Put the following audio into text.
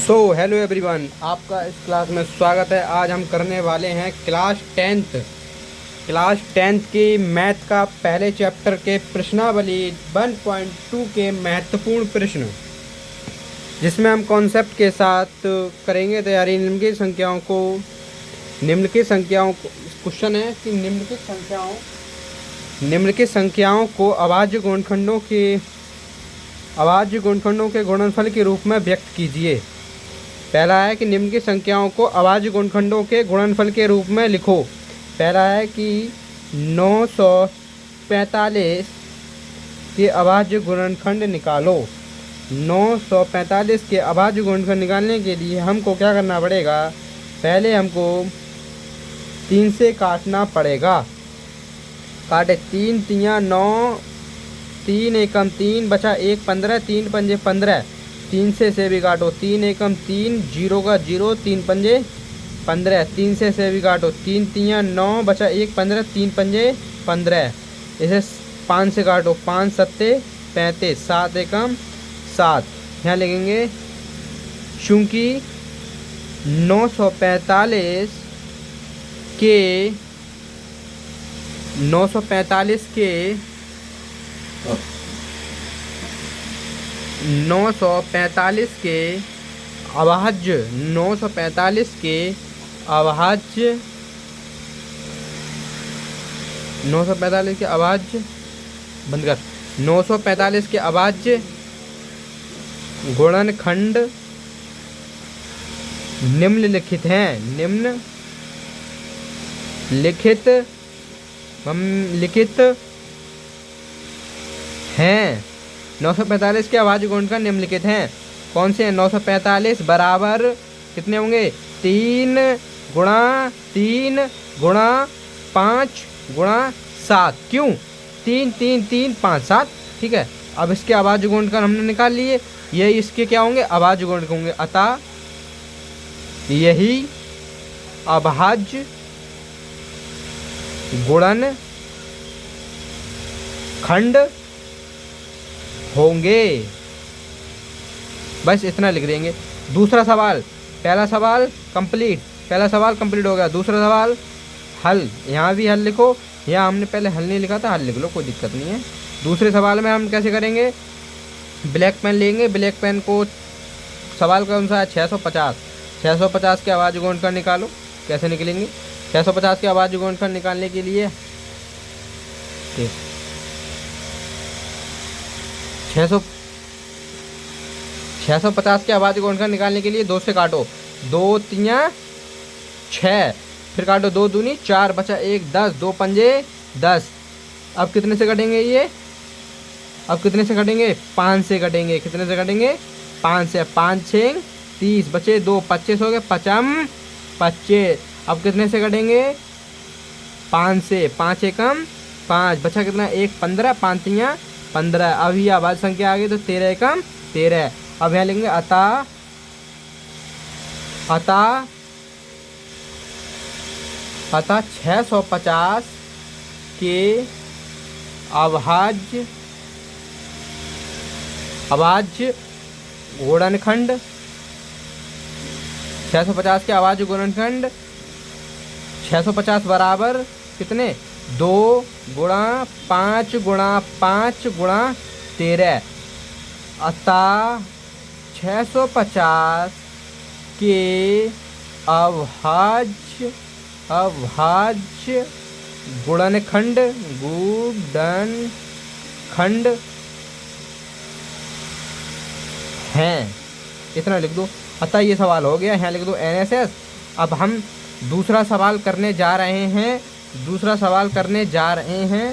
Hello everyone, आपका इस class में स्वागत है। आज हम करने वाले हैं क्लास टेंथ की मैथ का पहले चैप्टर के प्रश्नावली 1.2 के महत्वपूर्ण प्रश्न, जिसमें हम कॉन्सेप्ट के साथ करेंगे तैयारी। निम्नलिखित संख्याओं को क्वेश्चन है कि निम्नलिखित संख्याओं को अभाज्य गुणनखंडों के गुणनफल के रूप में व्यक्त कीजिए। पहला है कि निम्नलिखित संख्याओं को अभाज्य गुणनखंडों के गुणनफल के रूप में लिखो। पहला है कि 945 के अभाज्य गुणनखंड निकालो। 945 के अभाज्य गुणनखंड निकालने के लिए हमको क्या करना पड़ेगा? पहले हमको 3 से काटना पड़ेगा। काटे 3 तियाँ 9, 3 एकम 3 बचा 1 15, 3 पंजे 15। 3 से भी काटो, 3 एकम 3, 0 का 0, 3 पंजे 15। 3 से भी काटो, 3 तियाँ 9 बचा 1 15, 3 पंजे 15। इसे 5 से काटो, 5 सत्ते 35, 7 एकम 7। यहाँ लिखेंगे चूँकि 945 के 945 के अभाज्य 945 के अभाज्य 945 के अभाज्य बंद कर 945 के अभाज्य गुणनखंड निम्नलिखित हैं। 945 के अभाज्य गुणनखंड निम्नलिखित हैं। कौन से हैं? 945 बराबर कितने होंगे? 3 गुणा 3 गुणा 5 गुणा 7। क्यों? 3 3 3 5 7। ठीक है। अब इसके अभाज्य गुणनखंड हमने निकाल लिए। ये इसके क्या होंगे? अभाज्य गुणनखंड होंगे। अतः यही अभाज्य गुणनखंड होंगे। बस इतना लिख देंगे। दूसरा सवाल, पहला सवाल कंप्लीट हो गया। दूसरा सवाल हल। यहाँ भी हल लिखो। यहाँ हमने पहले हल नहीं लिखा था, हल लिख लो, कोई दिक्कत नहीं है। दूसरे सवाल में हम कैसे करेंगे? ब्लैक पेन लेंगे। ब्लैक पेन को सवाल का अनुसार 650 के अभाज्य गुणनखंड निकालो। कैसे निकलेंगे? 650 के अभाज्य गुणनखंड निकालने के लिए 650 के अभाज्य गुणनखंड निकालने के लिए 2 से काटो, 2 तियाँ 6, फिर काटो 2 दूनी 4 बचा 1 10, 2 पंजे 10। अब कितने से कटेंगे ये? अब कितने से कटेंगे? 5 से कटेंगे। कितने से कटेंगे? 5 से। 5 6 30 बचे 2 25 हो गए 25। अब कितने से कटेंगे? 5 से। 5 एकम 5 बचा कितना? 1 15, 5 तियाँ 15। अब ये अभाज्य संख्या आ गई तो 13 एकम 13। अब यहाँ लिखेंगे अतः 650 के अभाज्य गुणनखंड 650 के अभाज्य गुणनखंड 650 बराबर कितने? 2 गुणा 5 गुणा 5 गुणा 13। अतः 650 के अभाज्य गुणनखंड हैं। इतना लिख दो। अतः ये सवाल हो गया। यहाँ लिख दो NSS। अब हम दूसरा सवाल करने जा रहे हैं।